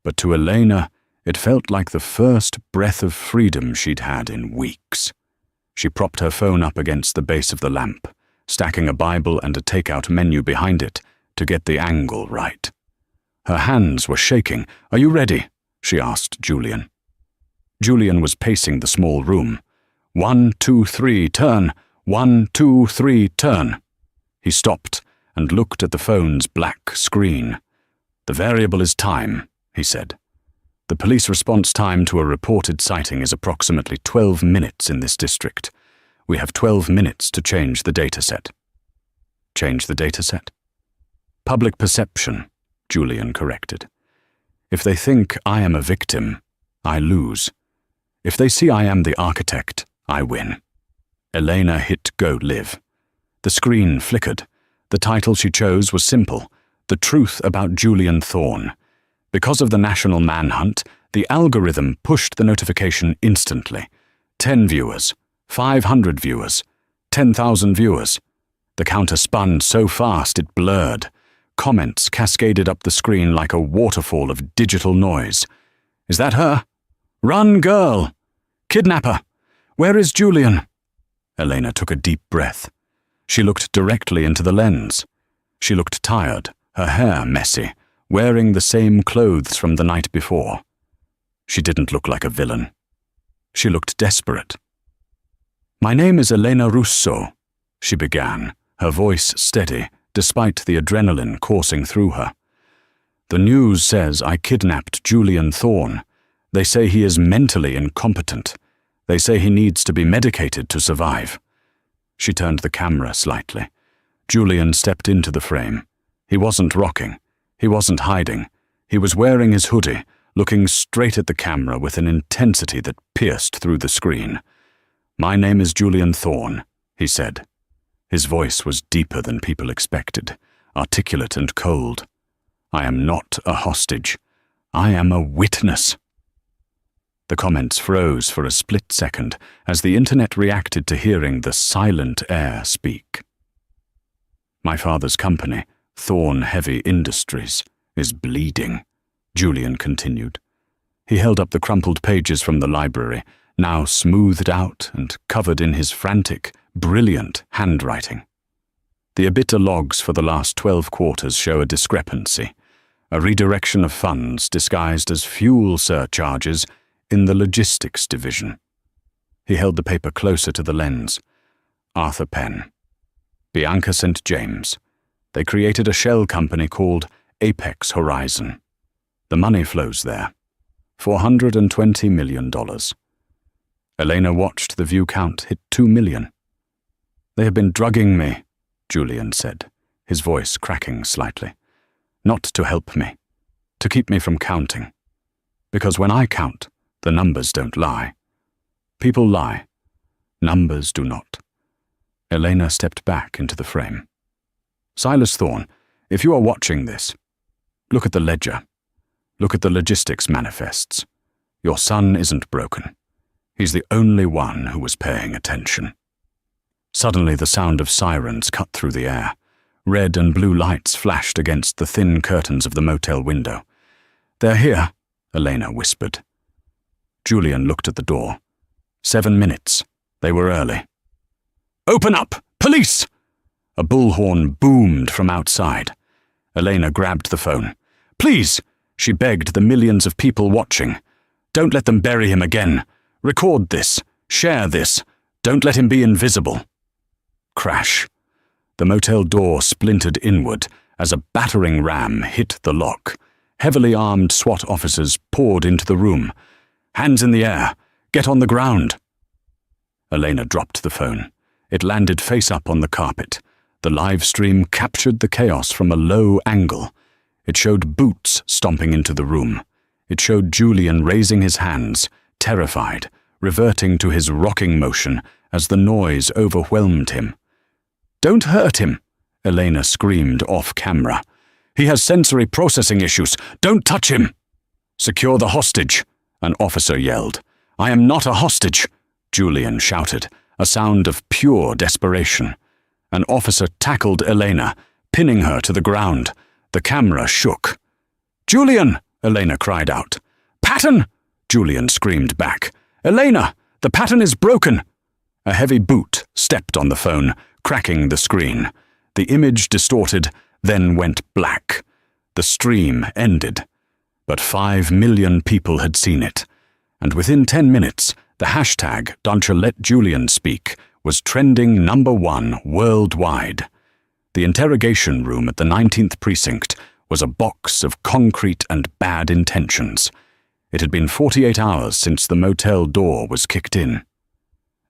But to Elena, it felt like the first breath of freedom she'd had in weeks. She propped her phone up against the base of the lamp, stacking a Bible and a takeout menu behind it to get the angle right. Her hands were shaking. "Are you ready?" she asked Julian. Julian was pacing the small room. 1, 2, 3, turn. 1, 2, 3, turn. He stopped and looked at the phone's black screen. "The variable is time," he said. "The police response time to a reported sighting is approximately 12 minutes in this district. We have 12 minutes to change the dataset." "Change the dataset?" "Public perception," Julian corrected. "If they think I am a victim, I lose. If they see I am the architect, I win." Elena hit go live. The screen flickered. The title she chose was simple: "The Truth About Julian Thorne." Because of the national manhunt, the algorithm pushed the notification instantly. 10 viewers, 500 viewers, 10,000 viewers. The counter spun so fast it blurred. Comments cascaded up the screen like a waterfall of digital noise. "Is that her? Run, girl! Kidnapper! Where is Julian?" Elena took a deep breath. She looked directly into the lens. She looked tired, her hair messy, wearing the same clothes from the night before. She didn't look like a villain. She looked desperate. "My name is Elena Russo," she began, her voice steady, despite the adrenaline coursing through her. "The news says I kidnapped Julian Thorne. They say he is mentally incompetent. They say he needs to be medicated to survive." She turned the camera slightly. Julian stepped into the frame. He wasn't rocking. He wasn't hiding. He was wearing his hoodie, looking straight at the camera with an intensity that pierced through the screen. "My name is Julian Thorne," he said. His voice was deeper than people expected, articulate and cold. "I am not a hostage. I am a witness." The comments froze for a split second as the internet reacted to hearing the silent air speak. "My father's company, Thorne Heavy Industries, is bleeding," Julian continued. He held up the crumpled pages from the library, now smoothed out and covered in his frantic, brilliant handwriting. The EBITDA logs for the last 12 quarters show a discrepancy, a redirection of funds disguised as fuel surcharges in the logistics division. He held the paper closer to the lens. Arthur Penn. Bianca St. James. They created a shell company called Apex Horizon. The money flows there. $420 million. Elena watched the view count hit 2 million. They have been drugging me, Julian said, his voice cracking slightly. Not to help me, to keep me from counting. Because when I count, the numbers don't lie. People lie. Numbers do not. Elena stepped back into the frame. Silas Thorne, if you are watching this, look at the ledger. Look at the logistics manifests. Your son isn't broken. He's the only one who was paying attention. Suddenly the sound of sirens cut through the air. Red and blue lights flashed against the thin curtains of the motel window. They're here, Elena whispered. Julian looked at the door. 7 minutes. They were early. Open up! Police! A bullhorn boomed from outside. Elena grabbed the phone. Please, she begged the millions of people watching. Don't let them bury him again. Record this. Share this. Don't let him be invisible. Crash. The motel door splintered inward as a battering ram hit the lock. Heavily armed SWAT officers poured into the room. Hands in the air. Get on the ground. Elena dropped the phone. It landed face up on the carpet. The live stream captured the chaos from a low angle. It showed boots stomping into the room. It showed Julian raising his hands, terrified, reverting to his rocking motion as the noise overwhelmed him. Don't hurt him, Elena screamed off camera. He has sensory processing issues. Don't touch him. Secure the hostage, an officer yelled. I am not a hostage, Julian shouted, a sound of pure desperation. An officer tackled Elena, pinning her to the ground. The camera shook. Julian, Elena cried out. Pattern, Julian screamed back. Elena, the pattern is broken. A heavy boot stepped on the phone, cracking the screen. The image distorted, then went black. The stream ended. But 5 million people had seen it. And within 10 minutes, the hashtag #Don'tYouLetJulianSpeak was trending #1 worldwide. The interrogation room at the 19th precinct was a box of concrete and bad intentions. It had been 48 hours since the motel door was kicked in.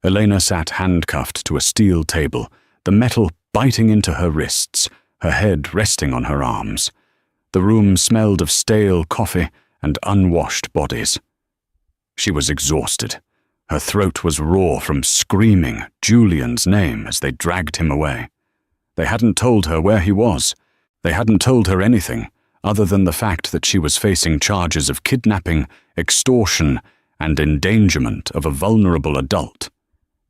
Elena sat handcuffed to a steel table, the metal biting into her wrists, her head resting on her arms. The room smelled of stale coffee and unwashed bodies. She was exhausted. Her throat was raw from screaming Julian's name as they dragged him away. They hadn't told her where he was. They hadn't told her anything other than the fact that she was facing charges of kidnapping, extortion, and endangerment of a vulnerable adult.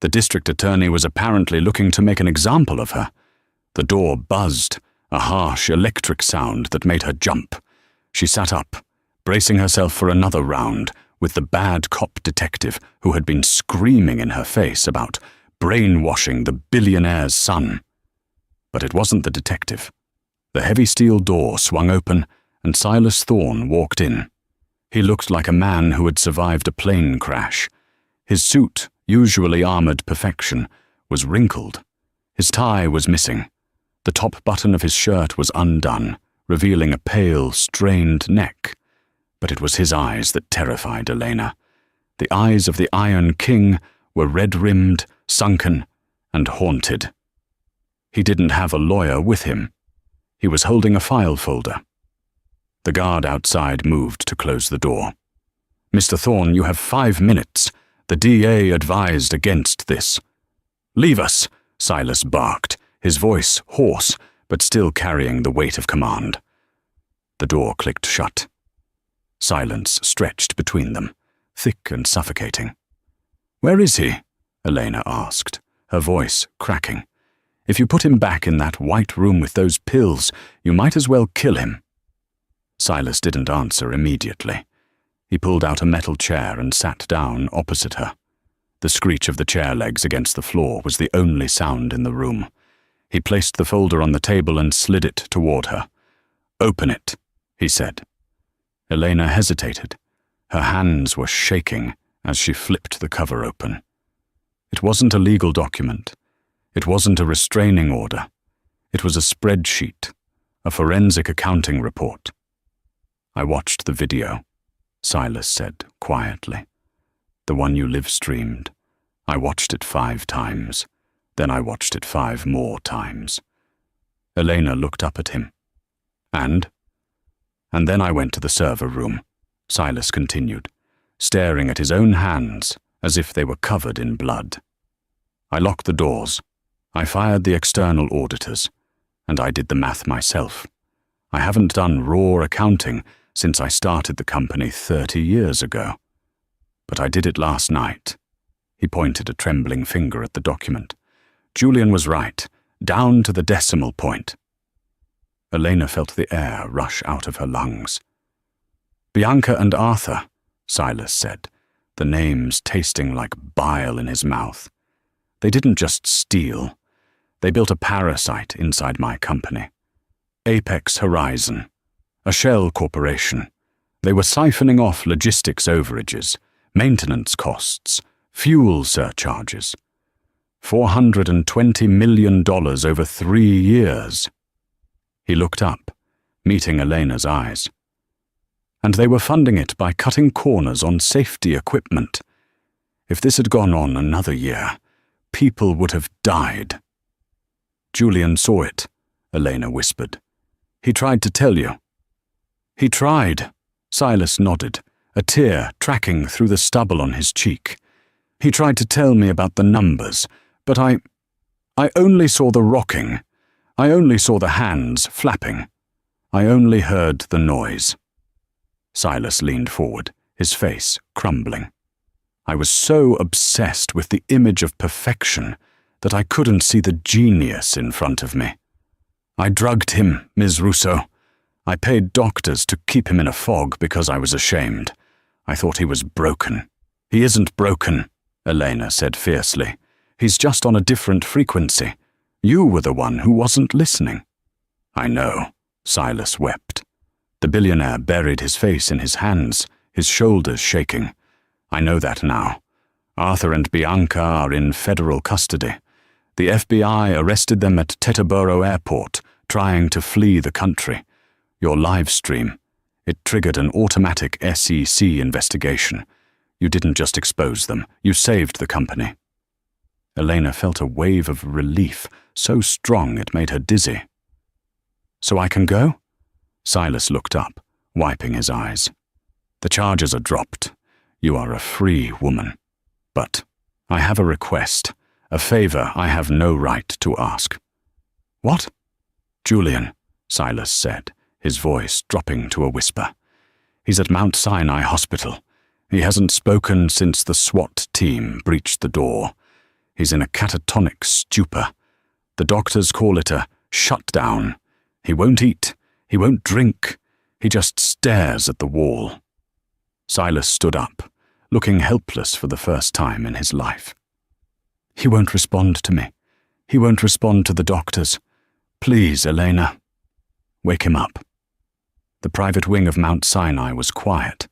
The district attorney was apparently looking to make an example of her. The door buzzed, a harsh electric sound that made her jump. She sat up, bracing herself for another round with the bad cop detective who had been screaming in her face about brainwashing the billionaire's son. But it wasn't the detective. The heavy steel door swung open and Silas Thorne walked in. He looked like a man who had survived a plane crash. His suit, usually armored perfection, was wrinkled. His tie was missing. The top button of his shirt was undone, revealing a pale, strained neck. But it was his eyes that terrified Elena. The eyes of the Iron King were red-rimmed, sunken, and haunted. He didn't have a lawyer with him. He was holding a file folder. The guard outside moved to close the door. Mr. Thorne, you have 5 minutes. The DA advised against this. Leave us, Silas barked, his voice hoarse, but still carrying the weight of command. The door clicked shut. Silence stretched between them, thick and suffocating. Where is he? Elena asked, her voice cracking. If you put him back in that white room with those pills, you might as well kill him. Silas didn't answer immediately. He pulled out a metal chair and sat down opposite her. The screech of the chair legs against the floor was the only sound in the room. He placed the folder on the table and slid it toward her. "Open it," he said. Elena hesitated. Her hands were shaking as she flipped the cover open. It wasn't a legal document. It wasn't a restraining order. It was a spreadsheet, a forensic accounting report. "I watched the video," Silas said quietly. "The one you live-streamed. I watched it 5 times. Then I watched it 5 more times." Elena looked up at him. And then I went to the server room," Silas continued, staring at his own hands as if they were covered in blood. "I locked the doors. I fired the external auditors, and I did the math myself. I haven't done raw accounting since I started the company 30 years ago. But I did it last night." He pointed a trembling finger at the document. "Julian was right, down to the decimal point." Elena felt the air rush out of her lungs. "Bianca and Arthur," Silas said, the names tasting like bile in his mouth. "They didn't just steal. They built a parasite inside my company. Apex Horizon, a shell corporation. They were siphoning off logistics overages, maintenance costs, fuel surcharges. $420 million over 3 years. He looked up, meeting Elena's eyes. "And they were funding it by cutting corners on safety equipment. If this had gone on another year, people would have died." "Julian saw it," Elena whispered. "He tried to tell you." "He tried," Silas nodded, a tear tracking through the stubble on his cheek. "He tried to tell me about the numbers, but I only saw the rocking. I only saw the hands flapping. I only heard the noise." Silas leaned forward, his face crumbling. "I was so obsessed with the image of perfection that I couldn't see the genius in front of me. I drugged him, Ms. Russo. I paid doctors to keep him in a fog because I was ashamed. I thought he was broken." "He isn't broken," Elena said fiercely. "He's just on a different frequency. You were the one who wasn't listening." "I know," Silas wept. The billionaire buried his face in his hands, his shoulders shaking. "I know that now. Arthur and Bianca are in federal custody. The FBI arrested them at Teterboro Airport, trying to flee the country. Your live stream, it triggered an automatic SEC investigation. You didn't just expose them, you saved the company." Elena felt a wave of relief, so strong it made her dizzy. "So I can go?" Silas looked up, wiping his eyes. "The charges are dropped. You are a free woman. But I have a request, a favor I have no right to ask." "What?" "Julian," Silas said, his voice dropping to a whisper. "He's at Mount Sinai Hospital. He hasn't spoken since the SWAT team breached the door. He's in a catatonic stupor. The doctors call it a shutdown. He won't eat. He won't drink. He just stares at the wall." Silas stood up, looking helpless for the first time in his life. "He won't respond to me. He won't respond to the doctors. Please, Elena. Wake him up." The private wing of Mount Sinai was quiet,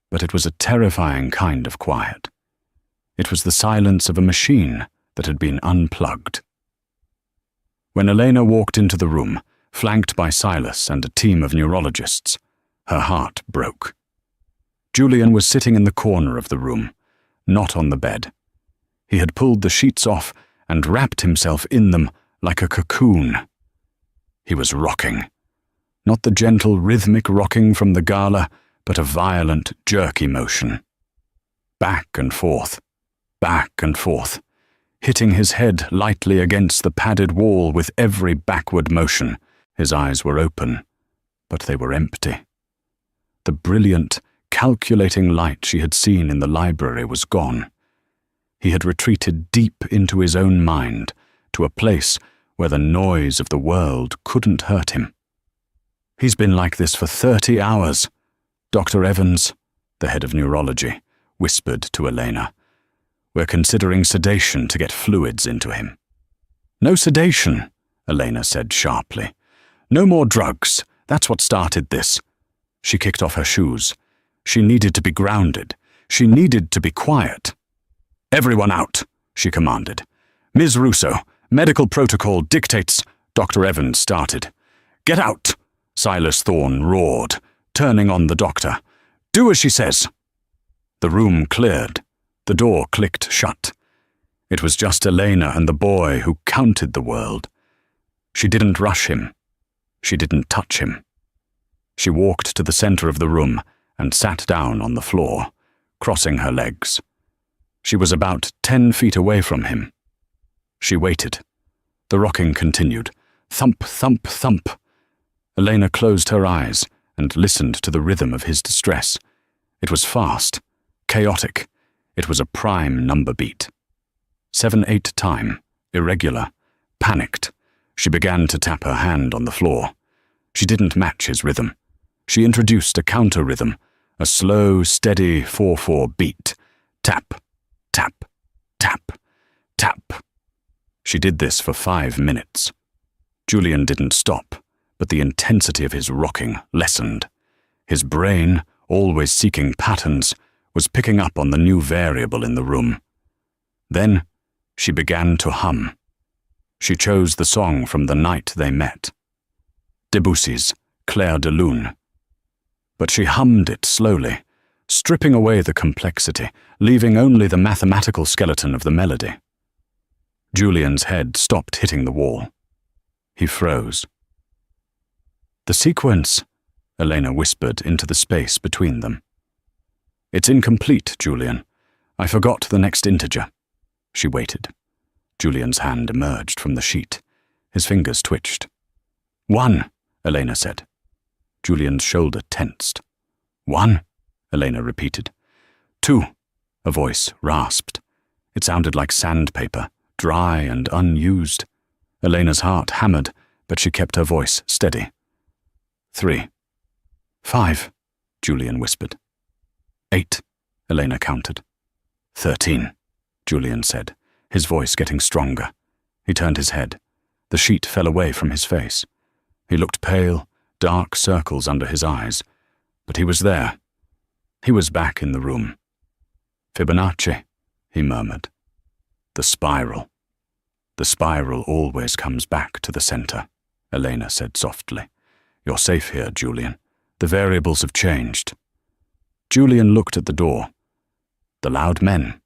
but it was a terrifying kind of quiet. It was the silence of a machine that had been unplugged. When Elena walked into the room, flanked by Silas and a team of neurologists, her heart broke. Julian was sitting in the corner of the room, not on the bed. He had pulled the sheets off and wrapped himself in them like a cocoon. He was rocking. Not the gentle rhythmic rocking from the gala, but a violent, jerky motion. Back and forth, hitting his head lightly against the padded wall with every backward motion. His eyes were open, but they were empty. The brilliant, calculating light she had seen in the library was gone. He had retreated deep into his own mind, to a place where the noise of the world couldn't hurt him. "He's been like this for 30 hours. Dr. Evans," the head of neurology, whispered to Elena. We're considering sedation to get fluids into him." "No sedation," Elena said sharply. "No more drugs. That's what started this." She kicked off her shoes. She needed to be grounded. She needed to be quiet. "Everyone out," she commanded. "Ms. Russo, medical protocol dictates—" Dr. Evans started. "Get out," Silas Thorne roared, turning on the doctor. "Do as she says." The room cleared. The door clicked shut. It was just Elena and the boy who counted the world. She didn't rush him. She didn't touch him. She walked to the center of the room and sat down on the floor, crossing her legs. She was about 10 feet away from him. She waited. The rocking continued. Thump, thump, thump. Elena closed her eyes and listened to the rhythm of his distress. It was fast, chaotic. It was a prime number beat. 7/8 time, irregular, panicked. She began to tap her hand on the floor. She didn't match his rhythm. She introduced a counter rhythm, a slow, steady 4/4 beat. Tap, tap, tap, tap. She did this for 5 minutes. Julian didn't stop, but the intensity of his rocking lessened. His brain, always seeking patterns, was picking up on the new variable in the room. Then she began to hum. She chose the song from the night they met. Debussy's Clair de Lune. But she hummed it slowly, stripping away the complexity, leaving only the mathematical skeleton of the melody. Julian's head stopped hitting the wall. He froze. "The sequence," Elena whispered into the space between them. "It's incomplete, Julian. I forgot the next integer." She waited. Julian's hand emerged from the sheet. His fingers twitched. "1," Elena said. Julian's shoulder tensed. "1," Elena repeated. "2," a voice rasped. It sounded like sandpaper, dry and unused. Elena's heart hammered, but she kept her voice steady. 3. 5, Julian whispered. 8, Elena counted. 13, Julian said, his voice getting stronger. He turned his head. The sheet fell away from his face. He looked pale, dark circles under his eyes. But he was there. He was back in the room. "Fibonacci," he murmured. "The spiral. The spiral always comes back to the center," Elena said softly. "You're safe here, Julian. The variables have changed." Julian looked at the door. The loud men.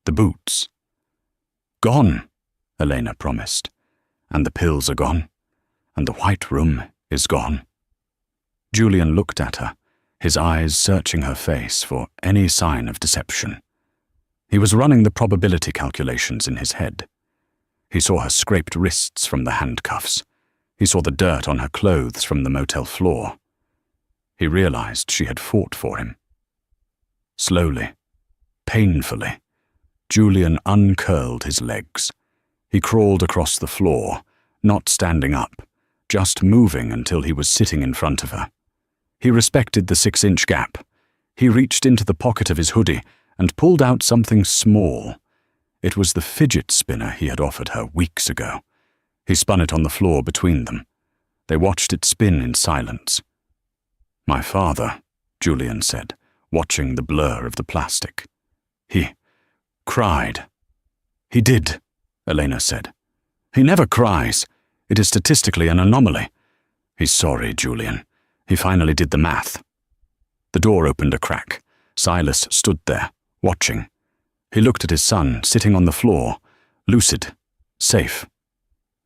The boots. "Gone," Elena promised. "And the pills are gone. And the white room is gone." Julian looked at her, his eyes searching her face for any sign of deception. He was running the probability calculations in his head. He saw her scraped wrists from the handcuffs. He saw the dirt on her clothes from the motel floor. He realized she had fought for him. Slowly, painfully, Julian uncurled his legs. He crawled across the floor, not standing up, just moving until he was sitting in front of her. He respected the 6-inch gap. He reached into the pocket of his hoodie and pulled out something small. It was the fidget spinner he had offered her weeks ago. He spun it on the floor between them. They watched it spin in silence. "My father," Julian said, watching the blur of the plastic. "He cried." "He did," Elena said. "He never cries. It is statistically an anomaly." "He's sorry, Julian. He finally did the math." The door opened a crack. Silas stood there, watching. He looked at his son, sitting on the floor, lucid, safe.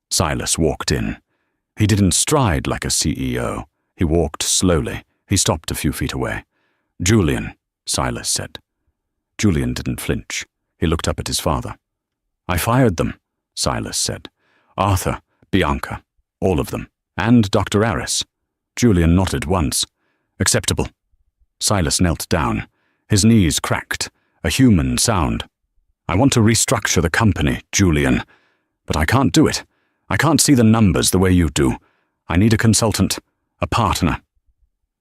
Silas walked in. He didn't stride like a CEO. He walked slowly. He stopped a few feet away. "Julian," Silas said. Julian didn't flinch. He looked up at his father. "I fired them," Silas said. "Arthur, Bianca, all of them, and Dr. Aris." Julian nodded once. "Acceptable." Silas knelt down. His knees cracked, a human sound. "I want to restructure the company, Julian, but I can't do it. I can't see the numbers the way you do. I need a consultant, a partner."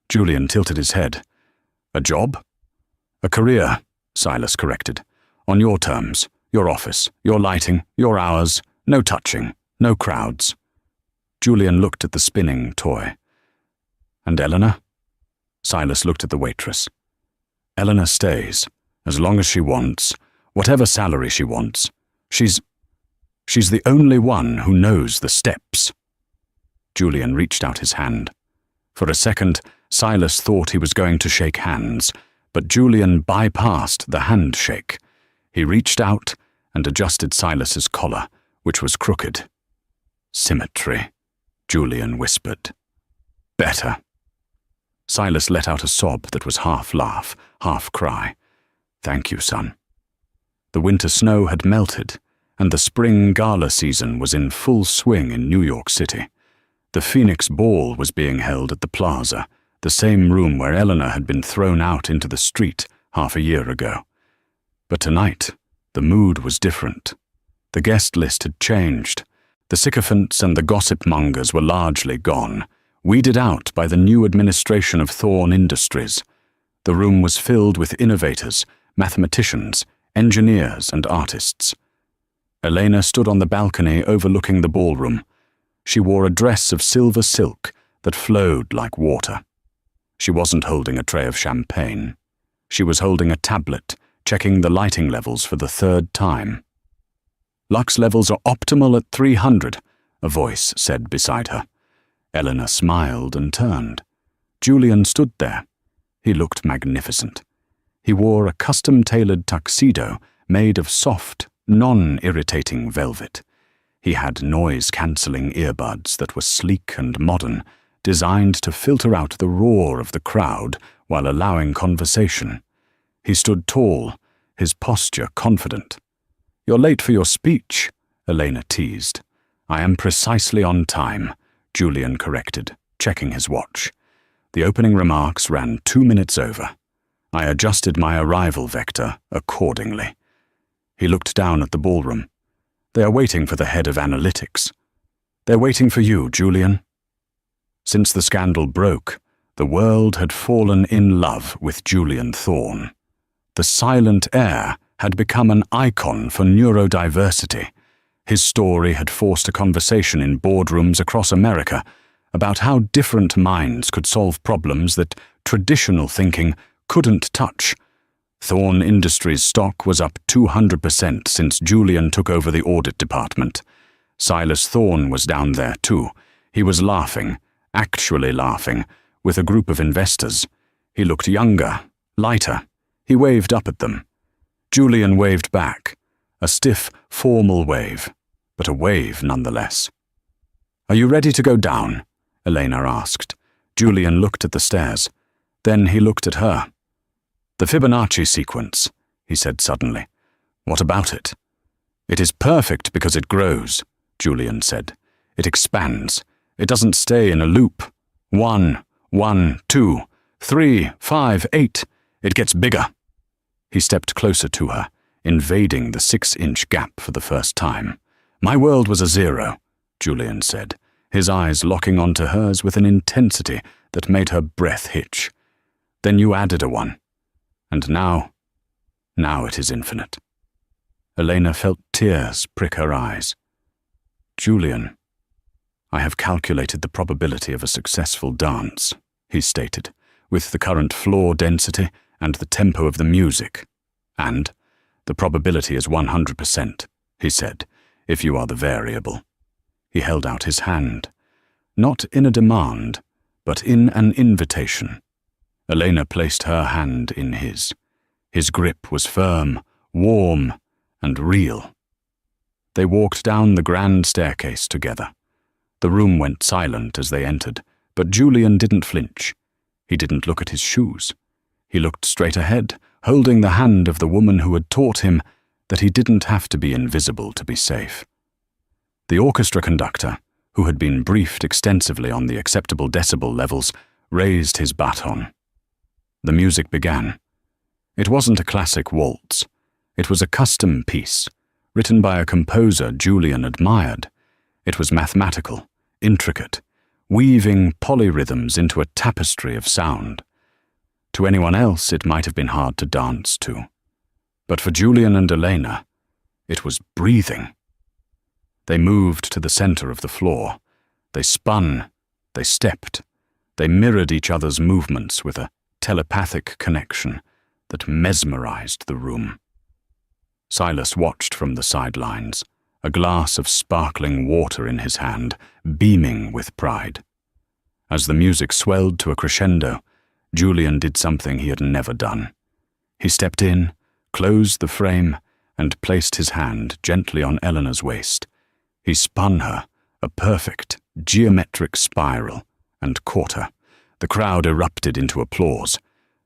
Julian tilted his head. "A job?" "A career," Silas corrected. On your terms, your office, your lighting, your hours, no touching, no crowds. Julian looked at the spinning toy. And Eleanor? Silas looked at the waitress. Eleanor stays, as long as she wants, whatever salary she wants. She's the only one who knows the steps. Julian reached out his hand. For a second, Silas thought he was going to shake hands, but Julian bypassed the handshake. He reached out and adjusted Silas's collar, which was crooked. Symmetry, Julian whispered. Better. Silas let out a sob that was half laugh, half cry. Thank you, son. The winter snow had melted, and the spring gala season was in full swing in New York City. The Phoenix Ball was being held at the Plaza, the same room where Eleanor had been thrown out into the street half a year ago. But tonight, the mood was different. The guest list had changed. The sycophants and the gossip mongers were largely gone, weeded out by the new administration of Thorne Industries. The room was filled with innovators, mathematicians, engineers, and artists. Elena stood on the balcony overlooking the ballroom. She wore a dress of silver silk that flowed like water. She wasn't holding a tray of champagne. She was holding a tablet, checking the lighting levels for the third time. Lux levels are optimal at 300, a voice said beside her. Eleanor smiled and turned. Julian stood there. He looked magnificent. He wore a custom-tailored tuxedo made of soft, non-irritating velvet. He had noise-cancelling earbuds that were sleek and modern, designed to filter out the roar of the crowd while allowing conversation. He stood tall, his posture confident. "You're late for your speech," Elena teased. "I am precisely on time," Julian corrected, checking his watch. The opening remarks ran 2 minutes over. I adjusted my arrival vector accordingly. He looked down at the ballroom. "They are waiting for the head of analytics. They're waiting for you, Julian." Since the scandal broke, the world had fallen in love with Julian Thorne. The silent heir had become an icon for neurodiversity. His story had forced a conversation in boardrooms across America about how different minds could solve problems that traditional thinking couldn't touch. Thorne Industries stock was up 200% since Julian took over the audit department. Silas Thorne was down there too. He was laughing, actually laughing, with a group of investors. He looked younger, lighter. He waved up at them. Julian waved back, a stiff, formal wave, but a wave nonetheless. "Are you ready to go down?" Elena asked. Julian looked at the stairs. Then he looked at her. "The Fibonacci sequence," he said suddenly. "What about it?" "It is perfect because it grows," Julian said. "It expands. It doesn't stay in a loop. 1, 1, 2, 3, 5, 8. It gets bigger." He stepped closer to her, invading the 6-inch gap for the first time. "My world was a 0, Julian said, his eyes locking onto hers with an intensity that made her breath hitch. "Then you added a 1. And now it is infinite." Elena felt tears prick her eyes. "Julian, I have calculated the probability of a successful dance," he stated, "with the current floor density and the tempo of the music. And the probability is 100%, he said, if you are the variable." He held out his hand, not in a demand, but in an invitation. Elena placed her hand in his. His grip was firm, warm, and real. They walked down the grand staircase together. The room went silent as they entered, but Julian didn't flinch. He didn't look at his shoes. He looked straight ahead, holding the hand of the woman who had taught him that he didn't have to be invisible to be safe. The orchestra conductor, who had been briefed extensively on the acceptable decibel levels, raised his baton. The music began. It wasn't a classic waltz. It was a custom piece, written by a composer Julian admired. It was mathematical, intricate, weaving polyrhythms into a tapestry of sound. To anyone else, it might have been hard to dance to. But for Julian and Elena, it was breathing. They moved to the center of the floor. They spun, they stepped, they mirrored each other's movements with a telepathic connection that mesmerized the room. Silas watched from the sidelines, a glass of sparkling water in his hand, beaming with pride. As the music swelled to a crescendo, Julian did something he had never done. He stepped in, closed the frame, and placed his hand gently on Eleanor's waist. He spun her, a perfect, geometric spiral, and caught her. The crowd erupted into applause.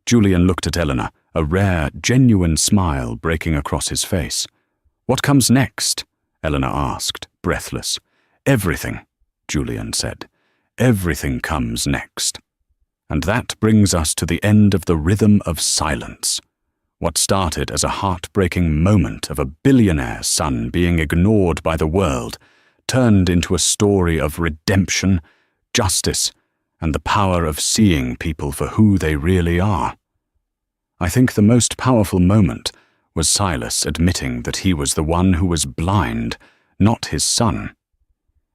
Julian looked at Eleanor, a rare, genuine smile breaking across his face. "What comes next?" Eleanor asked, breathless. "Everything," Julian said. "Everything comes next." And that brings us to the end of the rhythm of silence. What started as a heartbreaking moment of a billionaire's son being ignored by the world turned into a story of redemption, justice, and the power of seeing people for who they really are. I think the most powerful moment was Silas admitting that he was the one who was blind, not his son.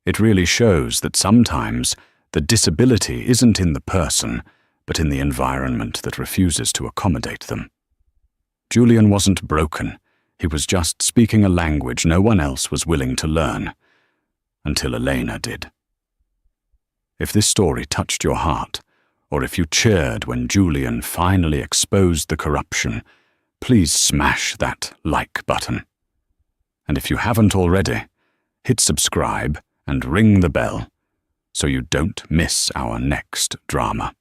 It really shows that sometimes the disability isn't in the person, but in the environment that refuses to accommodate them. Julian wasn't broken. He was just speaking a language no one else was willing to learn, until Elena did. If this story touched your heart, or if you cheered when Julian finally exposed the corruption, please smash that like button. And if you haven't already, hit subscribe and ring the bell so you don't miss our next drama.